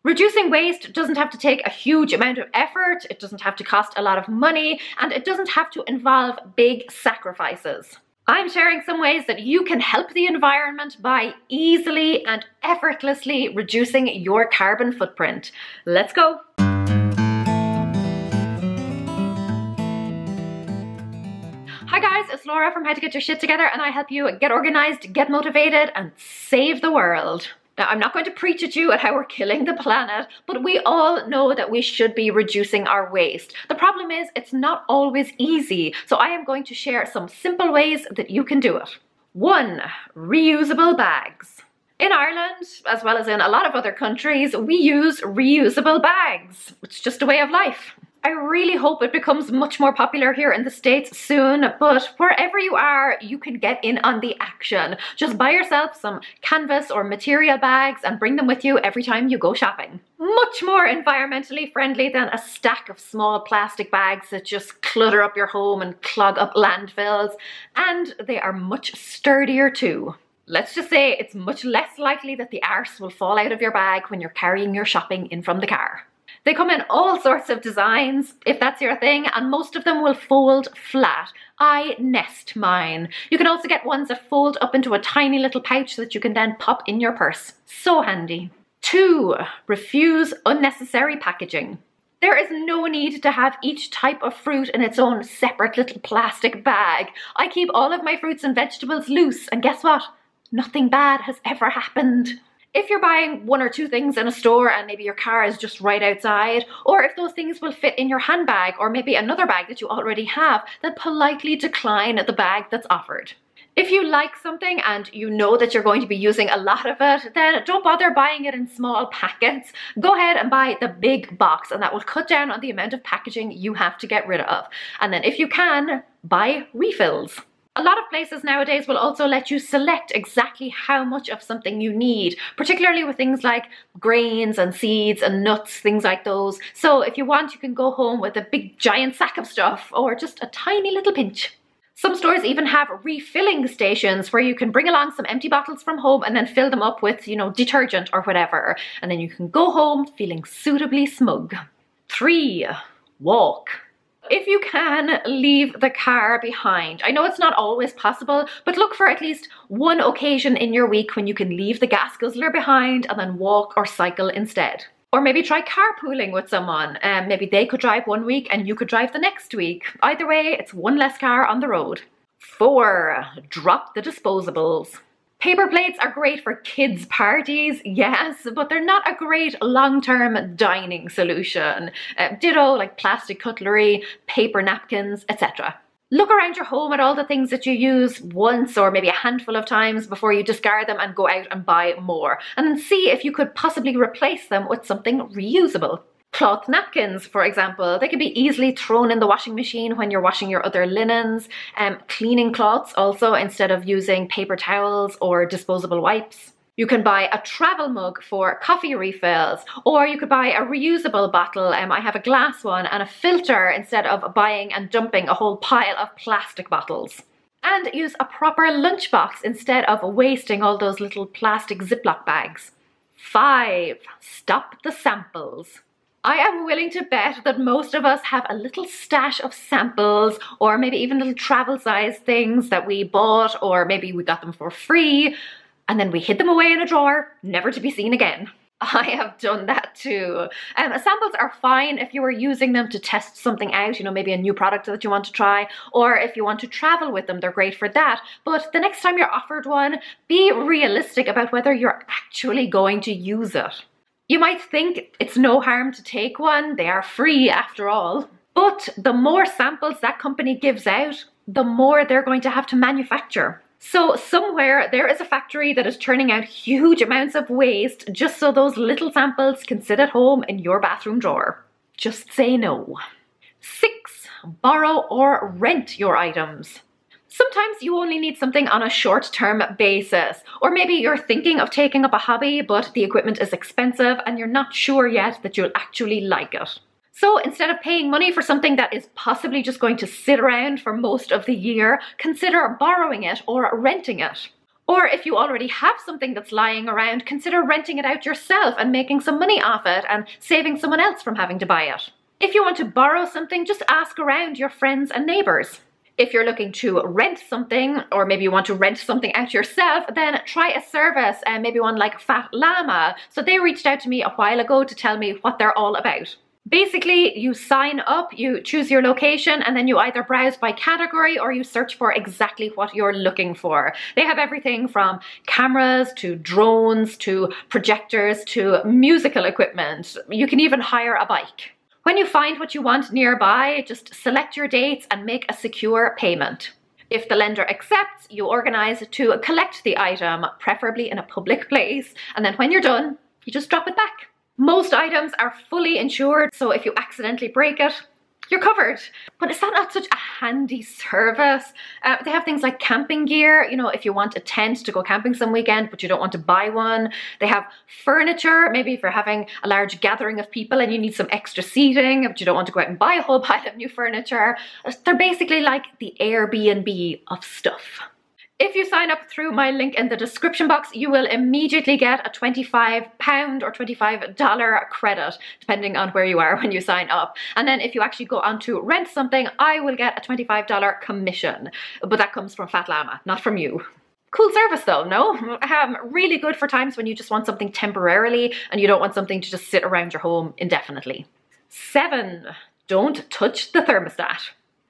Reducing waste doesn't have to take a huge amount of effort, it doesn't have to cost a lot of money, and it doesn't have to involve big sacrifices. I'm sharing some ways that you can help the environment by easily and effortlessly reducing your carbon footprint. Let's go! Hi guys, it's Laura from How to Get Your Shit Together, and I help you get organized, get motivated, and save the world. Now, I'm not going to preach at you at how we're killing the planet, but we all know that we should be reducing our waste. The problem is it's not always easy, so I am going to share some simple ways that you can do it. 1. Reusable bags. In Ireland, as well as in a lot of other countries, we use reusable bags. It's just a way of life. I really hope it becomes much more popular here in the States soon, but wherever you are, you can get in on the action. Just buy yourself some canvas or material bags and bring them with you every time you go shopping. Much more environmentally friendly than a stack of small plastic bags that just clutter up your home and clog up landfills, and they are much sturdier too. Let's just say it's much less likely that the arse will fall out of your bag when you're carrying your shopping in from the car. They come in all sorts of designs, if that's your thing, and most of them will fold flat. I nest mine. You can also get ones that fold up into a tiny little pouch that you can then pop in your purse. So handy. 2. Refuse unnecessary packaging. There is no need to have each type of fruit in its own separate little plastic bag. I keep all of my fruits and vegetables loose, and guess what? Nothing bad has ever happened. If you're buying 1 or 2 things in a store and maybe your car is just right outside, or if those things will fit in your handbag or maybe another bag that you already have, then politely decline the bag that's offered. If you like something and you know that you're going to be using a lot of it, then don't bother buying it in small packets. Go ahead and buy the big box, and that will cut down on the amount of packaging you have to get rid of. And then if you can, buy refills. A lot of places nowadays will also let you select exactly how much of something you need, particularly with things like grains and seeds and nuts, things like those. So if you want, you can go home with a big giant sack of stuff or just a tiny little pinch. Some stores even have refilling stations where you can bring along some empty bottles from home and then fill them up with, detergent or whatever. And then you can go home feeling suitably smug. 3. Walk. If you can, leave the car behind. I know it's not always possible, but look for at least one occasion in your week when you can leave the gas guzzler behind and then walk or cycle instead. Or maybe try carpooling with someone. Maybe they could drive 1 week and you could drive the next week. Either way, it's one less car on the road. 4. Drop the disposables. Paper plates are great for kids' parties, yes, but they're not a great long-term dining solution. Ditto like plastic cutlery, paper napkins, etc. Look around your home at all the things that you use once or maybe a handful of times before you discard them and go out and buy more. And then see if you could possibly replace them with something reusable. Cloth napkins, for example, they can be easily thrown in the washing machine when you're washing your other linens. Cleaning cloths also, instead of using paper towels or disposable wipes. You can buy a travel mug for coffee refills, or you could buy a reusable bottle. I have a glass one and a filter instead of buying and dumping a whole pile of plastic bottles. And use a proper lunchbox instead of wasting all those little plastic Ziploc bags. 5. Stop the samples. I am willing to bet that most of us have a little stash of samples or maybe even little travel size things that we bought, or maybe we got them for free and then we hid them away in a drawer, never to be seen again. I have done that too. Samples are fine if you were using them to test something out, maybe a new product that you want to try, or if you want to travel with them, they're great for that. But the next time you're offered one, be realistic about whether you're actually going to use it. You might think it's no harm to take one, they are free after all. But the more samples that company gives out, the more they're going to have to manufacture. So somewhere there is a factory that is turning out huge amounts of waste just so those little samples can sit at home in your bathroom drawer. Just say no. 6. Borrow or rent your items. Sometimes you only need something on a short-term basis, or maybe you're thinking of taking up a hobby, but the equipment is expensive and you're not sure yet that you'll actually like it. So instead of paying money for something that is possibly just going to sit around for most of the year, consider borrowing it or renting it. Or if you already have something that's lying around, consider renting it out yourself and making some money off it and saving someone else from having to buy it. If you want to borrow something, just ask around your friends and neighbours. If you're looking to rent something, or maybe you want to rent something out yourself, then try a service, maybe one like FatLama. So they reached out to me a while ago to tell me what they're all about. Basically, you sign up, you choose your location, and then you either browse by category or you search for exactly what you're looking for. They have everything from cameras to drones to projectors to musical equipment. You can even hire a bike. When you find what you want nearby, just select your dates and make a secure payment. If the lender accepts, you organise to collect the item, preferably in a public place, and then when you're done, you just drop it back. Most items are fully insured, so if you accidentally break it, you're covered. But is that not such a handy service? They have things like camping gear, you know, if you want a tent to go camping some weekend, but you don't want to buy one. They have furniture, maybe if you're having a large gathering of people and you need some extra seating, but you don't want to go out and buy a whole pile of new furniture. They're basically like the Airbnb of stuff. If you sign up through my link in the description box, you will immediately get a £25 or $25 credit, depending on where you are when you sign up. And then if you actually go on to rent something, I will get a $25 commission. But that comes from FatLama, not from you. Cool service though, no? Really good for times when you just want something temporarily and you don't want something to just sit around your home indefinitely. 7, don't touch the thermostat.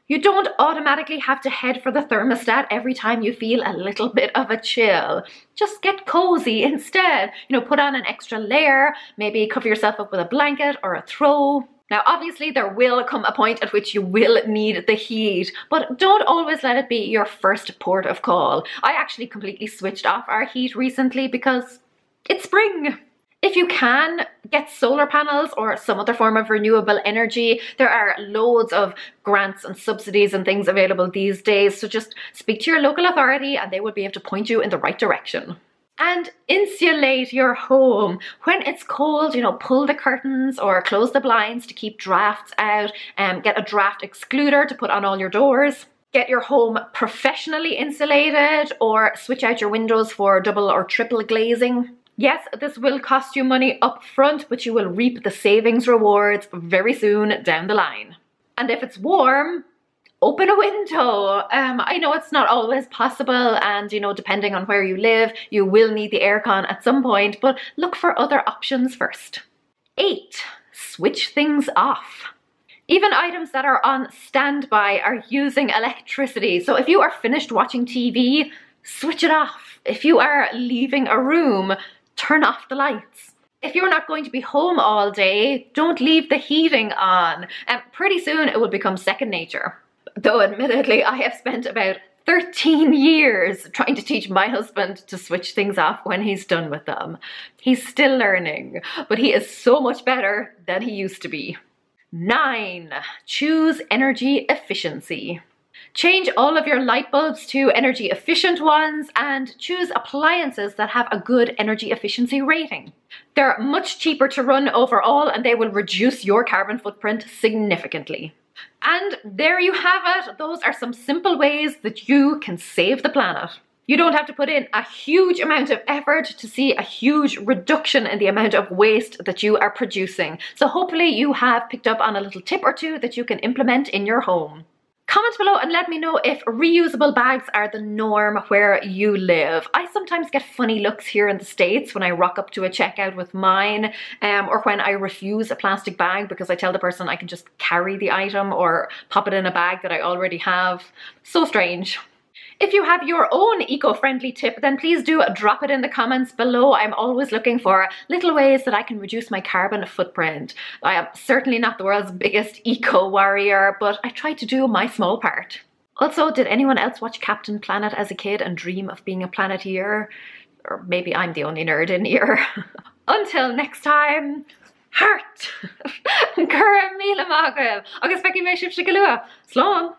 You don't automatically have to head for the thermostat every time you feel a little bit of a chill. Just get cozy instead. You know, put on an extra layer, maybe cover yourself up with a blanket or a throw. Now, obviously, there will come a point at which you will need the heat, but don't always let it be your first port of call. I actually completely switched off our heat recently because it's spring. If you can, get solar panels or some other form of renewable energy. There are loads of grants and subsidies and things available these days, so just speak to your local authority and they will be able to point you in the right direction. And insulate your home. When it's cold, you know, pull the curtains or close the blinds to keep drafts out, and get a draft excluder to put on all your doors. Get your home professionally insulated or switch out your windows for double or triple glazing. Yes, this will cost you money up front, but you will reap the savings rewards very soon down the line. And if it's warm, open a window. I know it's not always possible, and you know, depending on where you live, you will need the aircon at some point, but look for other options first. 8, switch things off. Even items that are on standby are using electricity, so if you are finished watching TV, switch it off. If you are leaving a room, turn off the lights. If you're not going to be home all day, don't leave the heating on. Pretty soon it will become second nature. Though admittedly, I have spent about 13 years trying to teach my husband to switch things off when he's done with them. He's still learning, but he is so much better than he used to be. 9, choose energy efficiency. Change all of your light bulbs to energy efficient ones and choose appliances that have a good energy efficiency rating. They're much cheaper to run overall and they will reduce your carbon footprint significantly. And there you have it. Those are some simple ways that you can save the planet. You don't have to put in a huge amount of effort to see a huge reduction in the amount of waste that you are producing. So hopefully you have picked up on a little tip or two that you can implement in your home. Comment below and let me know if reusable bags are the norm where you live. I sometimes get funny looks here in the States when I rock up to a checkout with mine, or when I refuse a plastic bag because I tell the person I can just carry the item or pop it in a bag that I already have. So strange. If you have your own eco-friendly tip, then please do drop it in the comments below. I'm always looking for little ways that I can reduce my carbon footprint. I am certainly not the world's biggest eco-warrior, but I try to do my small part. Also, did anyone else watch Captain Planet as a kid and dream of being a planeteer? Or maybe I'm the only nerd in here. Until next time, heart! Cur mila magweb! Agus feci me sib sigalua. Slán!